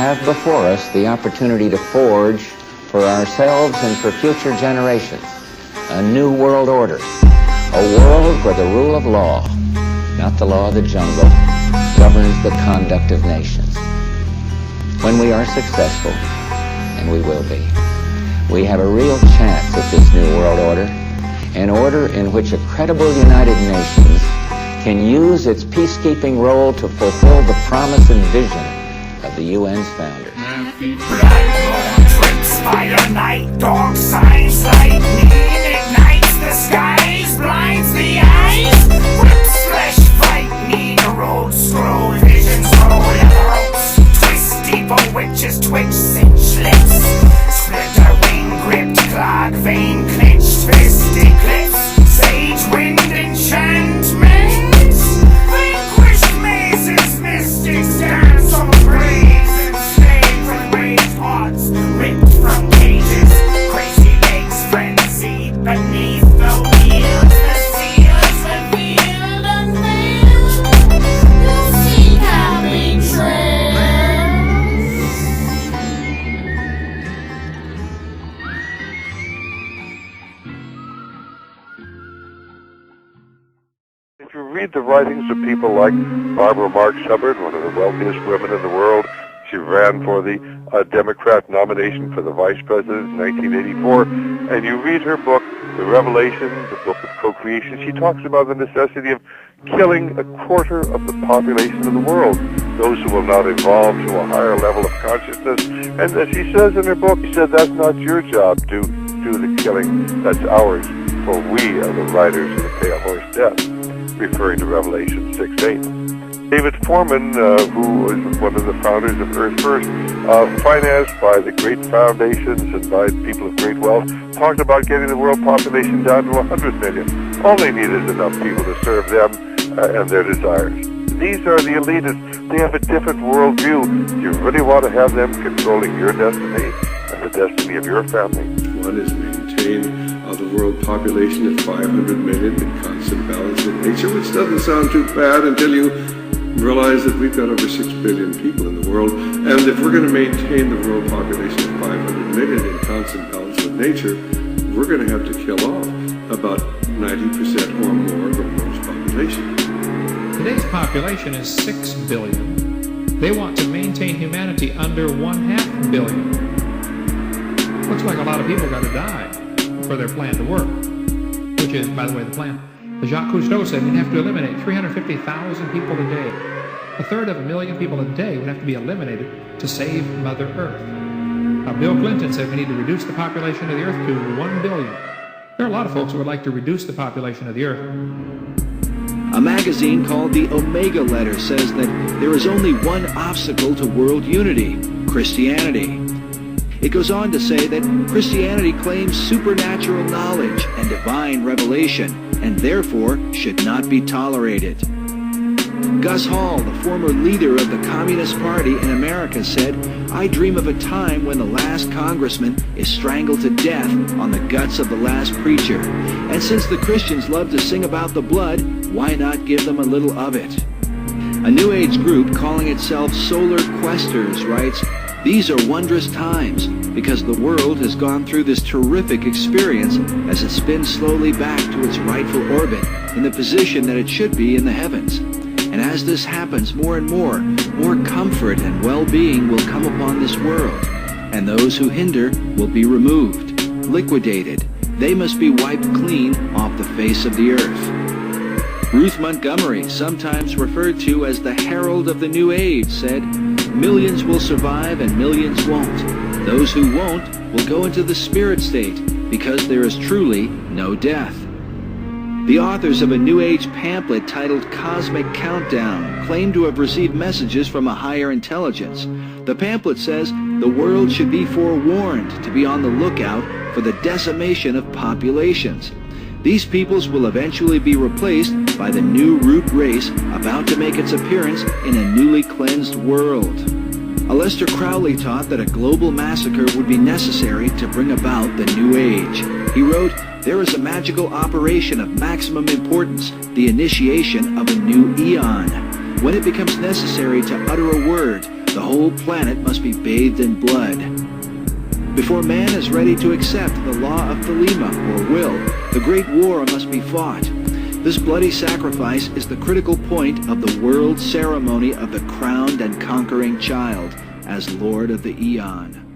have before us the opportunity to forge for ourselves and for future generations a new world order, a world where the rule of law, not the law of the jungle, governs the conduct of nations. When we are successful, and we will be, we have a real chance at this new world order, an order in which a credible United Nations can use its peacekeeping role to fulfill the promise and vision of the UN's founder. Trips fire night, dog signs, lightning ignites the skies, blinds the eyes, rips flesh, frightening, the road scroll, visions roll, leather ropes, twist deeper witches, twitch, cinch lips, splitter wing, gripped, clog, vein, clenched fist, eclipse, sage, wind, enchantments, vanquished mazes, mystics dance on graves, enslaved and raised hearts, ripped from cages, crazy legs, frenzied beneath the wheels, the seals revealed unveiled, you'll see coming trails. If you read the writings of people like Barbara Marx Hubbard, one of the wealthiest women in the world, she ran for the Democrat nomination for the vice president in 1984, and you read her book, The Revelation, the book of co-creation, she talks about the necessity of killing a quarter of the population of the world, those who will not evolve to a higher level of consciousness. And as she says in her book, she said, that's not your job to do the killing, that's ours, for we are the riders of the pale horse death, referring to Revelation 6:8. David Foreman, who was one of the founders of Earth First, financed by the great foundations and by people of great wealth, talked about getting the world population down to 100 million. All they need is enough people to serve them and their desires. These are the elitists. They have a different worldview. Do you really want to have them controlling your destiny and the destiny of your family? One is maintain the world population at 500 million in constant balance with nature, which doesn't sound too bad until you realize that we've got over 6 billion people in the world, and if we're going to maintain the world population at 500 million in constant balance with nature, we're going to have to kill off about 90% or more of the world's population. Today's population is 6 billion. They want to maintain humanity under 1/2 billion. Looks like a lot of people got to die for their plan to work, which is, by the way, the plan. Jacques Cousteau said we'd have to eliminate 350,000 people a day. 1/3 of a million people a day would have to be eliminated to save Mother Earth. Bill Clinton said we need to reduce the population of the Earth to 1 billion. There are a lot of folks who would like to reduce the population of the Earth. A magazine called the Omega Letter says that there is only one obstacle to world unity: Christianity. It goes on to say that Christianity claims supernatural knowledge and divine revelation, and therefore should not be tolerated. Gus Hall, the former leader of the Communist Party in America, said, "I dream of a time when the last congressman is strangled to death on the guts of the last preacher. And since the Christians love to sing about the blood, why not give them a little of it?" A New Age group calling itself Solar Questers writes, "These are wondrous times because the world has gone through this terrific experience as it spins slowly back to its rightful orbit in the position that it should be in the heavens. And as this happens more and more comfort and well-being will come upon this world, and those who hinder will be removed, liquidated. They must be wiped clean off the face of the earth." Ruth Montgomery, sometimes referred to as the Herald of the New Age, said, "Millions will survive and millions won't. Those who won't will go into the spirit state because there is truly no death." The authors of a New Age pamphlet titled Cosmic Countdown claim to have received messages from a higher intelligence. The pamphlet says the world should be forewarned to be on the lookout for the decimation of populations. These peoples will eventually be replaced by the new root race about to make its appearance in a newly cleansed world. Aleister Crowley taught that a global massacre would be necessary to bring about the New Age. He wrote, "There is a magical operation of maximum importance, the initiation of a new eon. When it becomes necessary to utter a word, The whole planet must be bathed in blood. Before man is ready to accept the law of Thelema, or will, the great war must be fought. This bloody sacrifice is the critical point of the world ceremony of the crowned and conquering child as Lord of the Eon.